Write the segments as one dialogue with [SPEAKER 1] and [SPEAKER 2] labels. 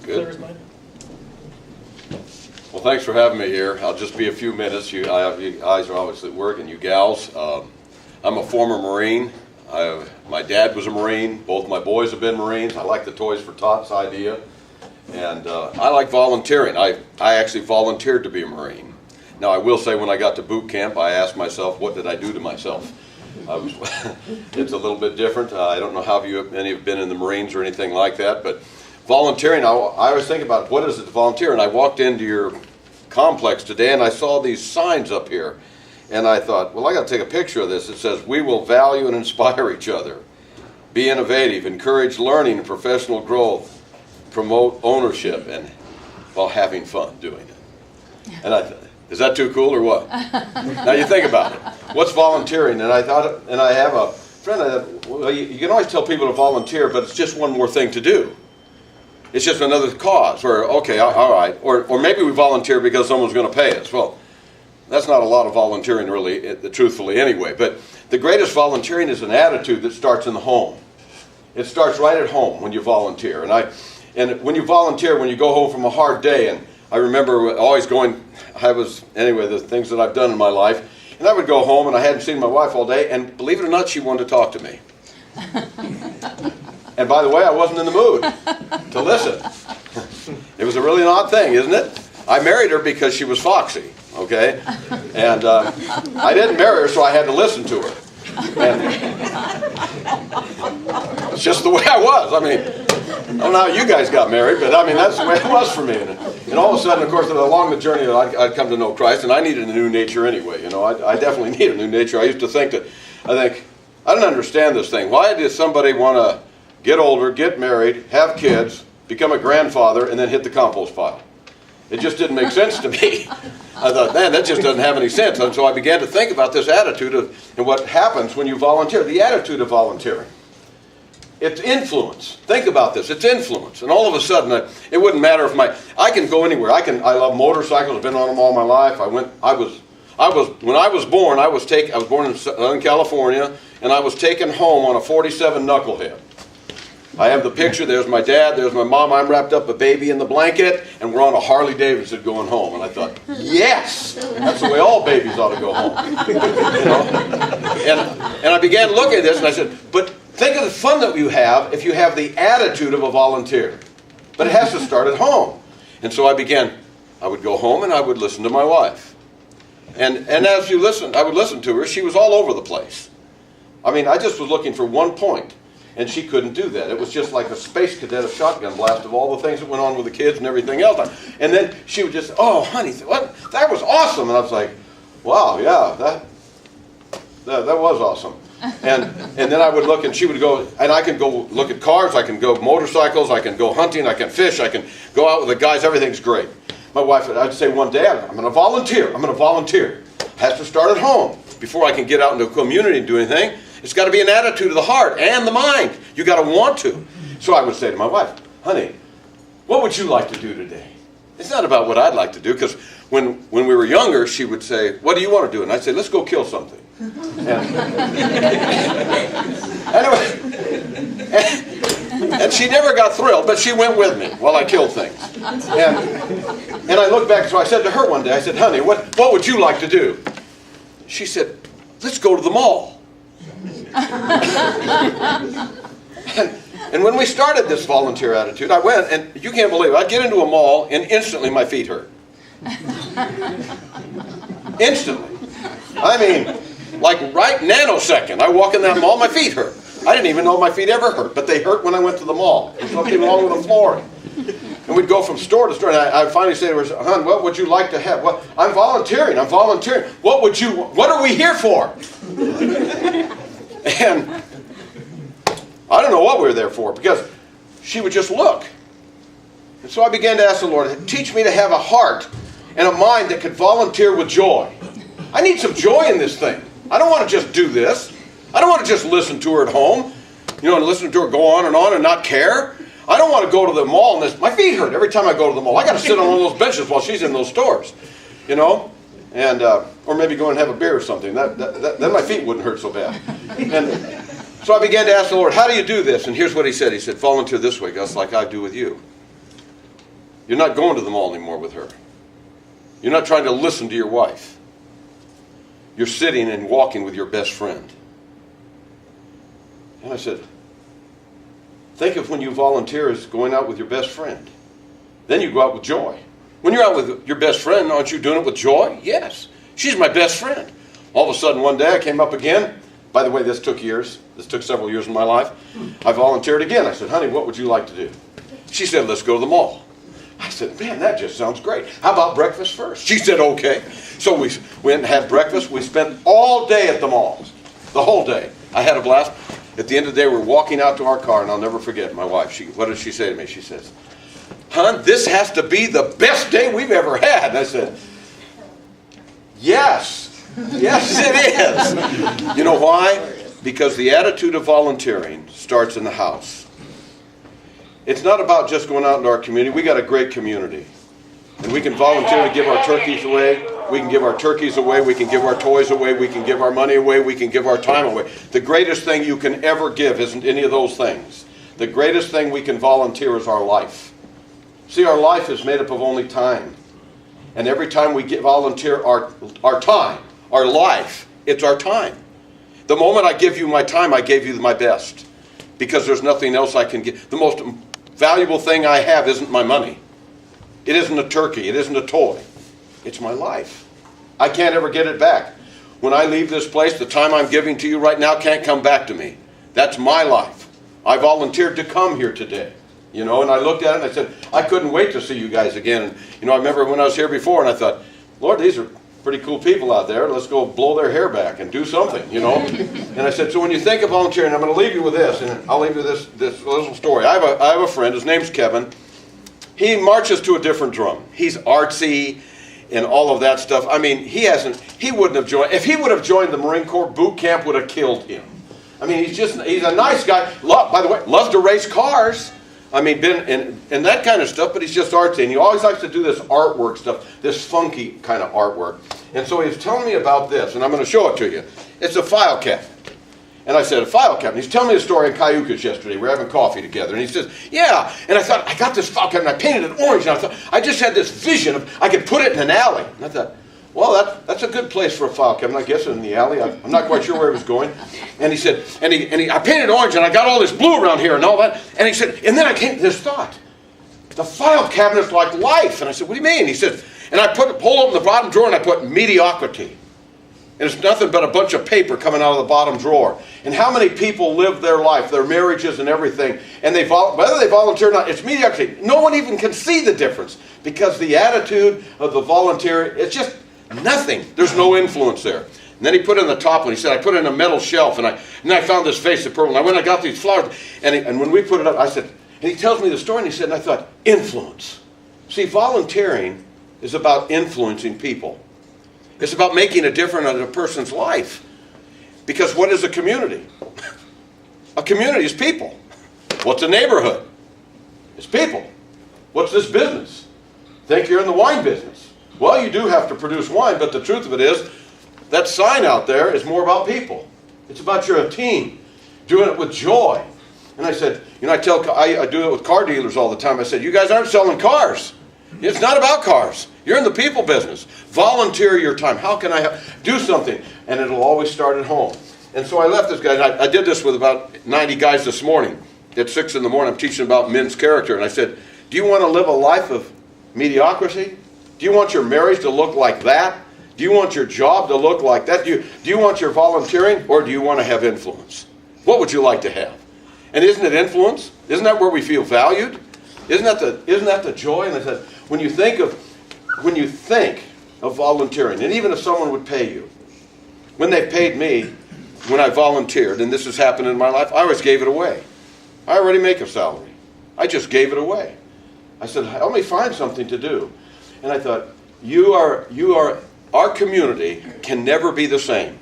[SPEAKER 1] Clear as mine.
[SPEAKER 2] Well, thanks for having me here. I'll just be a few minutes. You guys are obviously working, you gals. I'm a former Marine. My dad was a Marine. Both my boys have been Marines. I like the Toys for Tots idea. And I like volunteering. I actually volunteered to be a Marine. Now, I will say when I got to boot camp, I asked myself, what did I do to myself? It's a little bit different. I don't know how many have been in the Marines or anything like that, but volunteering, I always think about what is it to volunteer, and I walked into your complex today and I saw these signs up here, and I thought, well, I got to take a picture of this. It says, we will value and inspire each other, be innovative, encourage learning and professional growth, promote ownership, and while having fun doing it. And I thought, is that too cool or what? Now you think about it. What's volunteering? And I thought, and I have a friend, well, you can always tell people to volunteer, but it's just one more thing to do. It's just another cause, or okay, all right, or maybe we volunteer because someone's going to pay us. Well, that's not a lot of volunteering, really, truthfully, anyway. But the greatest volunteering is an attitude that starts in the home. It starts right at home when you volunteer. And when you volunteer, when you go home from a hard day, and I remember always going. The things that I've done in my life, and I would go home and I hadn't seen my wife all day, and believe it or not, she wanted to talk to me. And by the way, I wasn't in the mood to listen. It was a really odd thing, isn't it? I married her because she was foxy, okay? And I didn't marry her, so I had to listen to her. And it's just the way I was. I mean, I don't know how you guys got married, but I mean, that's the way it was for me. And all of a sudden, of course, along the journey, I'd come to know Christ, and I needed a new nature anyway. You know, I definitely need a new nature. I used to think I don't understand this thing. Why does somebody want to get older, get married, have kids, become a grandfather, and then hit the compost pile? It just didn't make sense to me. I thought, man, that just doesn't have any sense. And so I began to think about this attitude and what happens when you volunteer, the attitude of volunteering. It's influence. Think about this. It's influence. And all of a sudden, it wouldn't matter if I can go anywhere. I love motorcycles. I've been on them all my life. When I was born, I was born in Southern California, and I was taken home on a 47 knucklehead. I have the picture. There's my dad. There's my mom. I'm wrapped up a baby in the blanket, and we're on a Harley Davidson going home. And I thought, yes, that's the way all babies ought to go home. You know? And I began looking at this, and I said, but think of the fun that you have if you have the attitude of a volunteer. But it has to start at home. And so I would go home and I would listen to my wife. And as you listened, I would listen to her. She was all over the place. I mean, I just was looking for one point. And she couldn't do that. It was just like a space cadet, a shotgun blast of all the things that went on with the kids and everything else. And then she would just, oh, honey, what? That was awesome. And I was like, wow, yeah, that was awesome. And then I would look, and she would go, and I can go look at cars, I can go motorcycles, I can go hunting, I can fish, I can go out with the guys, everything's great. My wife, I'd say one day, I'm going to volunteer. It has to start at home before I can get out into a community and do anything. It's got to be an attitude of the heart and the mind. You got to want to. So I would say to my wife, honey, what would you like to do today? It's not about what I'd like to do, because when we were younger, she would say, what do you want to do? And I'd say, let's go kill something. And she never got thrilled, but she went with me while I killed things. And I look back, so I said to her one day, I said, honey, what would you like to do? She said, let's go to the mall. And when we started this volunteer attitude, I went, and you can't believe it, I'd get into a mall and instantly my feet hurt. Instantly. I mean, like right nanosecond, I walk in that mall, my feet hurt. I didn't even know my feet ever hurt, but they hurt when I went to the mall. There's something wrong with the flooring. And we'd go from store to store, and I'd finally say to her, hon, what would you like to have? Well, I'm volunteering. What are we here for? And I don't know what we were there for, because she would just look. And so I began to ask the Lord, teach me to have a heart and a mind that could volunteer with joy. I need some joy in this thing. I don't want to just do this. I don't want to just listen to her at home, and listen to her go on and not care. I don't want to go to the mall and my feet hurt every time I go to the mall. I got to sit on one of those benches while she's in those stores, and or maybe go and have a beer or something. Then my feet wouldn't hurt so bad. And so I began to ask the Lord, how do you do this? And here's what He said. He said, volunteer this way, Gus, like I do with you. You're not going to the mall anymore with her. You're not trying to listen to your wife. You're sitting and walking with your best friend. And I said, think of when you volunteer as going out with your best friend. Then you go out with joy. When you're out with your best friend, aren't you doing it with joy? Yes. She's my best friend. All of a sudden one day I came up again. By the way, this took years. This took several years in my life. I volunteered again. I said, honey, what would you like to do? She said, let's go to the mall. I said, man, that just sounds great. How about breakfast first? She said, okay. So we went and had breakfast. We spent all day at the mall. The whole day. I had a blast. At the end of the day, we're walking out to our car, and I'll never forget my wife. What did she say to me? She says, hon, this has to be the best day we've ever had. And I said, yes. Yes, it is. You know why? Because the attitude of volunteering starts in the house. It's not about just going out into our community. We got a great community. And we can volunteer to give our turkeys away. We can give our turkeys away. We can give our toys away. We can give our money away. We can give our time away. The greatest thing you can ever give isn't any of those things. The greatest thing we can volunteer is our life. See, our life is made up of only time. And every time we volunteer our time, our life, it's our time. The moment I give you my time, I gave you my best. Because there's nothing else I can give. The most valuable thing I have isn't my money. It isn't a turkey. It isn't a toy. It's my life. I can't ever get it back. When I leave this place, the time I'm giving to you right now can't come back to me. That's my life. I volunteered to come here today. You know, and I looked at it and I said, I couldn't wait to see you guys again. And, you know, I remember when I was here before and I thought, Lord, these are pretty cool people out there. Let's go blow their hair back and do something, you know. And I said, so when you think of volunteering, I'm going to leave you with this, and I'll leave you with this little story. I have a friend, his name's Kevin. He marches to a different drum. He's artsy and all of that stuff. I mean, he wouldn't have joined. If he would have joined the Marine Corps, boot camp would have killed him. I mean, he's a nice guy. By the way, loves to race cars. I mean, and that kind of stuff, but he's just artsy. And he always likes to do this artwork stuff, this funky kind of artwork. And so he was telling me about this, and I'm going to show it to you. It's a file cabinet. And I said, a file cabinet. He's telling me a story in Cayucas yesterday. We're having coffee together. And he says, yeah. And I thought, I got this file cabinet. I painted it orange. And I thought, I just had this vision of I could put it in an alley. And I thought, well, that's a good place for a file cabinet, I guess, in the alley. I'm not quite sure where he was going. And he said, I painted orange, and I got all this blue around here and all that. And he said, and then I came to this thought. The file cabinet's like life. And I said, what do you mean? He said, and I pulled open the bottom drawer, and I put mediocrity. And it's nothing but a bunch of paper coming out of the bottom drawer. And how many people live their life, their marriages and everything, and whether they volunteer or not, it's mediocrity. No one even can see the difference because the attitude of the volunteer, it's just nothing. There's no influence there. And then he put in the top one. He said, I put it in a metal shelf, and I found this vase of purple. And I went and I got these flowers. And when we put it up, I said, and he tells me the story, and he said, and I thought, influence. See, volunteering is about influencing people. It's about making a difference in a person's life. Because what is a community? A community is people. What's a neighborhood? It's people. What's this business? Think you're in the wine business. Well, you do have to produce wine, but the truth of it is, that sign out there is more about people. It's about you're a team, doing it with joy. And I said, you know, I do it with car dealers all the time. I said, you guys aren't selling cars. It's not about cars. You're in the people business. Volunteer your time. How can I do something? And it'll always start at home. And so I left this guy, and I did this with about 90 guys this morning. At 6 in the morning, I'm teaching about men's character. And I said, do you want to live a life of mediocrity? Do you want your marriage to look like that? Do you want your job to look like that? Do you want your volunteering, or do you want to have influence? What would you like to have? And isn't it influence? Isn't that where we feel valued? Isn't that the joy? And I said, when you think of volunteering, and even if someone would pay you, when they paid me, when I volunteered, and this has happened in my life, I always gave it away. I already make a salary. I just gave it away. I said, help me find something to do. And I thought, our community can never be the same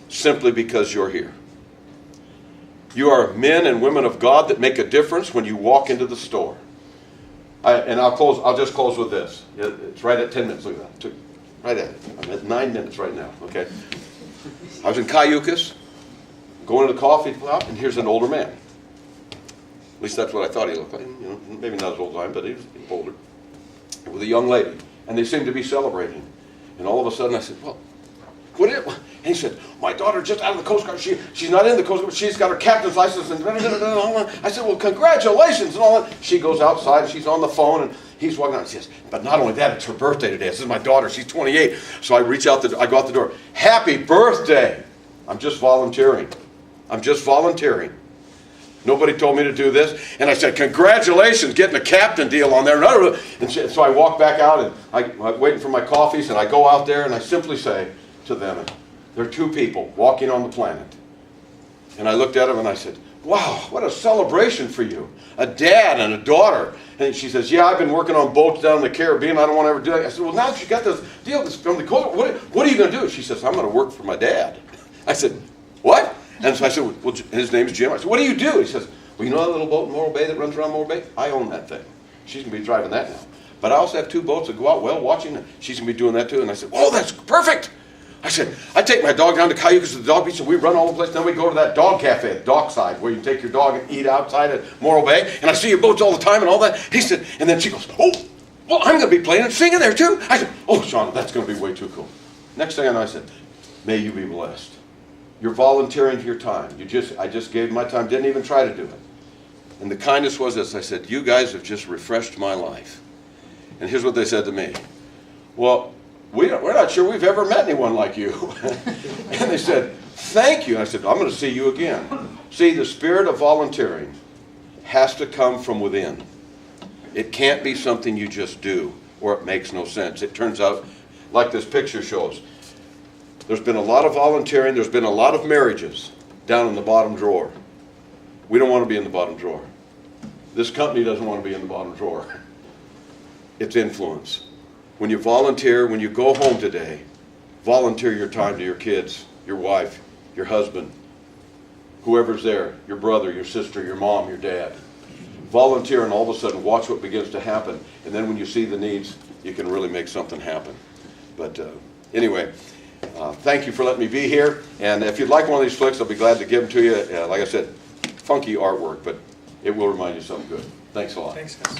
[SPEAKER 2] simply because you're here. You are men and women of God that make a difference when you walk into the store. I'll just close with this. It's right at 10 minutes. Look at that. Right at it. I'm at 9 minutes right now. Okay. I was in Cayucas, going to the coffee shop, and here's an older man. At least that's what I thought he looked like. You know, maybe not as old as I am, but he was older. with a young lady, and they seemed to be celebrating. And all of a sudden I said, well, what is it? And he said, my daughter just out of the Coast Guard. She's not in the Coast Guard. She's got her captain's license. And all that. I said, well, congratulations and all that. She goes outside. She's on the phone, and he's walking out. And she says, but not only that, it's her birthday today. This is my daughter. She's 28. So I reach out. I go out the door. Happy birthday. I'm just volunteering. I'm just volunteering. Nobody told me to do this. And I said, congratulations, getting a captain deal on there. And so I walk back out, and I'm waiting for my coffees, and I go out there, and I simply say to them, there are two people walking on the planet. And I looked at them, and I said, wow, what a celebration for you. A dad and a daughter. And she says, yeah, I've been working on boats down in the Caribbean. I don't want to ever do that. I said, well, now that you got this deal from the Coast Guard, what are you going to do? She says, I'm going to work for my dad. I said, what? And so I said, well, his name's Jim. I said, what do you do? He says, well, you know that little boat in Morro Bay that runs around Morro Bay? I own that thing. She's going to be driving that now. But I also have two boats that go out whale watching, and she's going to be doing that too. And I said, oh, that's perfect. I said, I take my dog down to Cayucas to the dog beach, and we run all the place. Then we go to that dog cafe at Dockside, where you take your dog and eat outside at Morro Bay. And I see your boats all the time and all that. He said, and then she goes, oh, well, I'm going to be playing and singing there too. I said, oh, Sean, that's going to be way too cool. Next thing I know, I said, may you be blessed. You're volunteering your time. I just gave my time, didn't even try to do it. And the kindness was this. I said, you guys have just refreshed my life. And here's what they said to me. Well, we're not sure we've ever met anyone like you. And they said, thank you. And I said, I'm going to see you again. See, the spirit of volunteering has to come from within. It can't be something you just do, or it makes no sense. It turns out, like this picture shows, there's been a lot of volunteering, there's been a lot of marriages down in the bottom drawer. We don't want to be in the bottom drawer. This company doesn't want to be in the bottom drawer. It's influence. When you volunteer, when you go home today, volunteer your time to your kids, your wife, your husband, whoever's there, your brother, your sister, your mom, your dad. Volunteer, and all of a sudden watch what begins to happen. And then when you see the needs, you can really make something happen. But anyway, thank you for letting me be here. And if you'd like one of these flicks, I'll be glad to give them to you. Like I said, funky artwork, but it will remind you of something good. Thanks a lot.
[SPEAKER 1] Thanks, Gus.